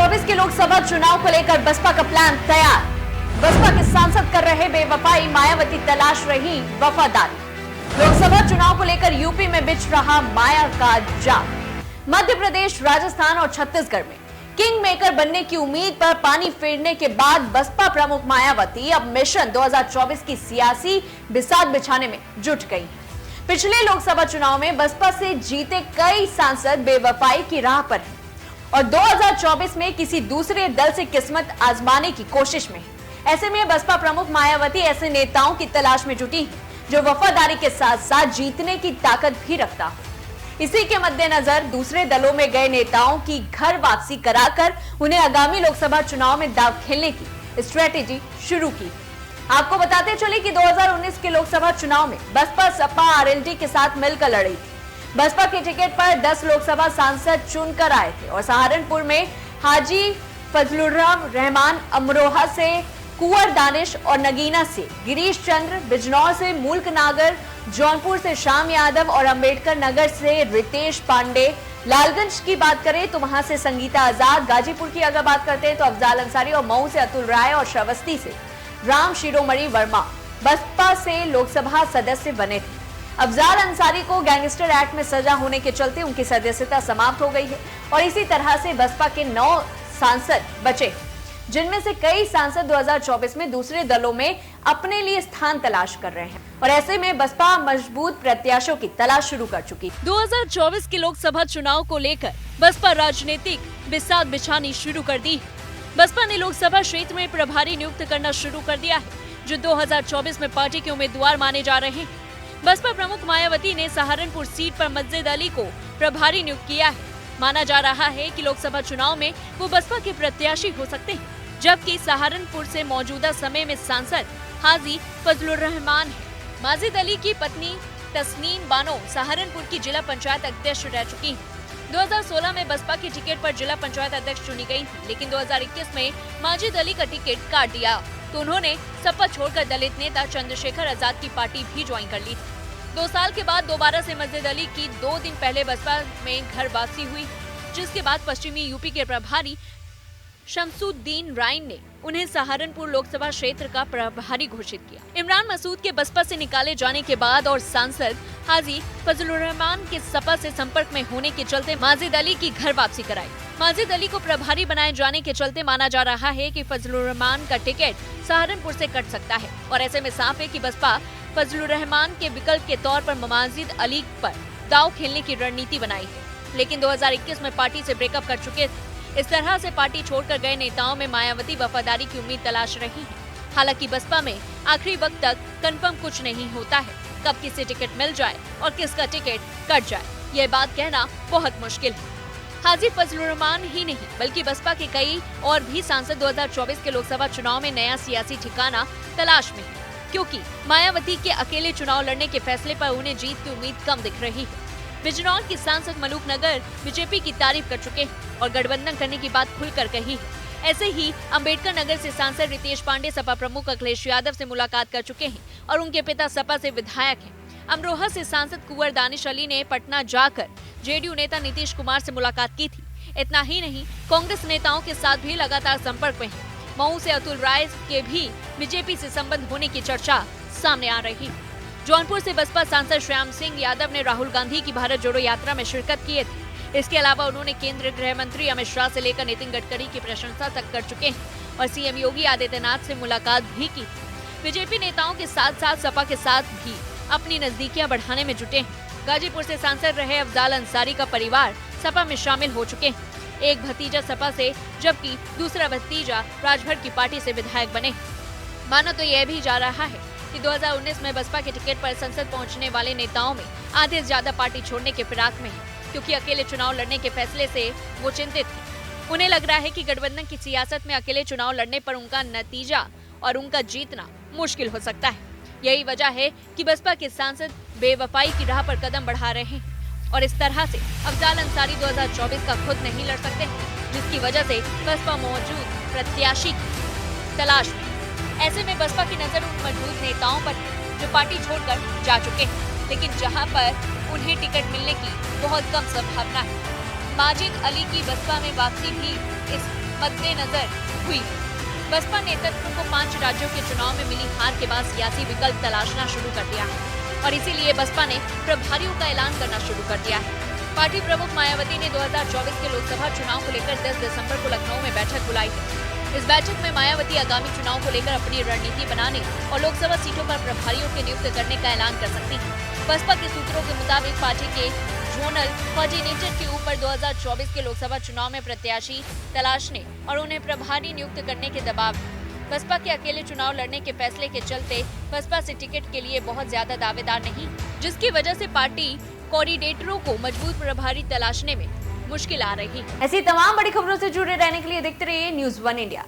2024 के लोकसभा चुनाव को लेकर बसपा का प्लान तैयार। बसपा के सांसद कर रहे बेवफाई, मायावती तलाश रही वफादारी। लोकसभा चुनाव को लेकर यूपी में बिछ रहा माया का जाल। मध्य प्रदेश, राजस्थान और छत्तीसगढ़ में किंग मेकर बनने की उम्मीद पर पानी फेरने के बाद बसपा प्रमुख मायावती अब मिशन 2024 की सियासी बिसात बिछाने में जुट गई। पिछले लोकसभा चुनाव में बसपा से जीते कई सांसद बेवफाई की राह पर हैं और 2024 में किसी दूसरे दल से किस्मत आजमाने की कोशिश में है। ऐसे में बसपा प्रमुख मायावती ऐसे नेताओं की तलाश में जुटी है जो वफादारी के साथ साथ जीतने की ताकत भी रखता हो। इसी के मद्देनजर दूसरे दलों में गए नेताओं की घर वापसी कराकर उन्हें आगामी लोकसभा चुनाव में दांव खेलने की स्ट्रेटेजी शुरू की। आपको बताते चले कि 2019 के लोकसभा चुनाव में बसपा सपा आरएलडी के साथ मिलकर लड़ी थी। बसपा के टिकट पर 10 लोकसभा सांसद चुनकर आए थे और सहारनपुर में हाजी फजलुर रहमान, अमरोहा से कुंवर दानिश और नगीना से गिरीश चंद्र, बिजनौर से मुल्क नागर, जौनपुर से श्याम यादव और अंबेडकर नगर से रितेश पांडे। लालगंज की बात करें तो वहां से संगीता आजाद, गाजीपुर की अगर बात करते हैं तो अफजाल अंसारी और मऊ से अतुल राय और श्रावस्ती से राम शिरोमणि वर्मा बसपा से लोकसभा सदस्य बने थे। अफजाल अंसारी को गैंगस्टर एक्ट में सजा होने के चलते उनकी सदस्यता समाप्त हो गई है और इसी तरह से बसपा के 9 सांसद बचे, जिनमें से कई सांसद 2024 में दूसरे दलों में अपने लिए स्थान तलाश कर रहे हैं और ऐसे में बसपा मजबूत प्रत्याशियों की तलाश शुरू कर चुकी। 2024 के लोकसभा चुनाव को लेकर बसपा राजनीतिक बिसात बिछानी शुरू कर दी। बसपा ने लोकसभा क्षेत्र में प्रभारी नियुक्त करना शुरू कर दिया है, जो 2024 में पार्टी के उम्मीदवार माने जा रहे हैं। बसपा प्रमुख मायावती ने सहारनपुर सीट पर मस्जिद अली को प्रभारी नियुक्त किया है। माना जा रहा है कि लोकसभा चुनाव में वो बसपा के प्रत्याशी हो सकते हैं, जबकि सहारनपुर से मौजूदा समय में सांसद हाजी फजलुर रहमान है। माजिद अली की पत्नी तस्नीम बानो सहारनपुर की जिला पंचायत अध्यक्ष रह चुकी है। 2016 में बसपा के टिकट पर जिला पंचायत अध्यक्ष चुनी गई थी, लेकिन 2021 में माजिद अली का टिकट काट दिया तो उन्होंने सपा छोड़कर दलित नेता चंद्रशेखर आजाद की पार्टी भी ज्वाइन कर ली थी। 2 साल के बाद दोबारा से माजिद अली की 2 दिन पहले बसपा में घर वापसी हुई, जिसके बाद पश्चिमी यूपी के प्रभारी शमसुद्दीन राइन ने उन्हें सहारनपुर लोकसभा क्षेत्र का प्रभारी घोषित किया। इमरान मसूद के बसपा से निकाले जाने के बाद और सांसद हाजी फजलुर रहमान के सपा से संपर्क में होने के चलते माजिद अली की घर वापसी कराई। माजिद अली को प्रभारी बनाए जाने के चलते माना जा रहा है कि फजलुर रहमान का टिकट सहारनपुर से कट सकता है और ऐसे में साफ है कि बसपा फजलुर रहमान के विकल्प के तौर पर माजिद अली पर दांव खेलने की रणनीति बनाई है, लेकिन 2021 में पार्टी से ब्रेकअप कर चुके थे। इस तरह से पार्टी छोड़कर गए नेताओं में मायावती वफादारी की उम्मीद तलाश रही है। हालांकि बसपा में आखिरी वक्त तक कंफर्म कुछ नहीं होता है, कब किसे टिकट मिल जाए और किसका टिकट कट जाए, यह बात कहना बहुत मुश्किल है। हाजी फजलुर रहमान ही नहीं बल्कि बसपा के कई और भी सांसद 2024 के लोकसभा चुनाव में नया सियासी ठिकाना तलाश में है, क्योंकि मायावती के अकेले चुनाव लड़ने के फैसले पर उन्हें जीत की उम्मीद कम दिख रही है। बिजनौर की सांसद मलूक नगर बीजेपी की तारीफ कर चुके हैं और गठबंधन करने की बात खुलकर कही है। ऐसे ही अंबेडकर नगर से सांसद रितेश पांडे सपा प्रमुख अखिलेश यादव से मुलाकात कर चुके हैं और उनके पिता सपा से विधायक हैं। अमरोहा से सांसद कुंवर दानिश अली ने पटना जाकर जेडीयू नेता नीतीश कुमार से मुलाकात की थी। इतना ही नहीं, कांग्रेस नेताओं के साथ भी लगातार संपर्क में है। मऊ से अतुल राय के भी बीजेपी से संबंध होने की चर्चा सामने आ रही है। जौनपुर से बसपा सांसद श्याम सिंह यादव ने राहुल गांधी की भारत जोड़ो यात्रा में शिरकत की थी। इसके अलावा उन्होंने केंद्रीय गृह मंत्री अमित शाह से लेकर नितिन गडकरी की प्रशंसा तक कर चुके हैं और सीएम योगी आदित्यनाथ से मुलाकात भी की थी। बीजेपी नेताओं के साथ साथ सपा के साथ भी अपनी नजदीकियां बढ़ाने में जुटे हैं। गाजीपुर से सांसद रहे अफजाल अंसारी का परिवार सपा में शामिल हो चुके हैं। एक भतीजा सपा से जबकि दूसरा भतीजा राजभर की पार्टी से विधायक बने। माना तो यह भी जा रहा है कि 2019 में बसपा के टिकट पर संसद पहुंचने वाले नेताओं में आधे से ज्यादा पार्टी छोड़ने के फिराक में है, क्योंकि अकेले चुनाव लड़ने के फैसले से वो चिंतित थे। उन्हें लग रहा है कि गठबंधन की सियासत में अकेले चुनाव लड़ने पर उनका नतीजा और उनका जीतना मुश्किल हो सकता है। यही वजह है कि बसपा के सांसद बेवफाई की राह पर कदम बढ़ा रहे हैं और इस तरह से अफजाल अंसारी 2024 का खुद नहीं लड़ सकते, जिसकी वजह से बसपा मौजूद प्रत्याशी की तलाश में। ऐसे में बसपा की नजर उन मजबूत नेताओं पर है जो पार्टी छोड़कर जा चुके हैं, लेकिन जहां पर उन्हें टिकट मिलने की बहुत कम संभावना है। माजिद अली की बसपा में वापसी भी इस मद्देनजर हुई। बसपा नेतृत्व को 5 राज्यों के चुनाव में मिली हार के बाद सियासी विकल्प तलाशना शुरू कर दिया है और इसीलिए बसपा ने प्रभारियों का ऐलान करना शुरू कर दिया है। पार्टी प्रमुख मायावती ने 2024 के लोकसभा चुनाव को लेकर 10 दिसंबर को लखनऊ में बैठक बुलाई है। इस बैठक में मायावती आगामी चुनाव को लेकर अपनी रणनीति बनाने और लोकसभा सीटों पर प्रभारियों के नियुक्त करने का ऐलान कर सकती है। बसपा के सूत्रों के मुताबिक पार्टी के जोनल कोऑर्डिनेटर के ऊपर 2024 के लोकसभा चुनाव में प्रत्याशी तलाशने और उन्हें प्रभारी नियुक्त करने के दबाव है। बसपा के अकेले चुनाव लड़ने के फैसले के चलते बसपा से टिकट के लिए बहुत ज्यादा दावेदार नहीं, जिसकी वजह से पार्टी कोऑर्डिनेटरों को मजबूत प्रभारी तलाशने में मुश्किल आ रही है। ऐसी तमाम बड़ी खबरों से जुड़े रहने के लिए देखते रहिए न्यूज़ 1 इंडिया।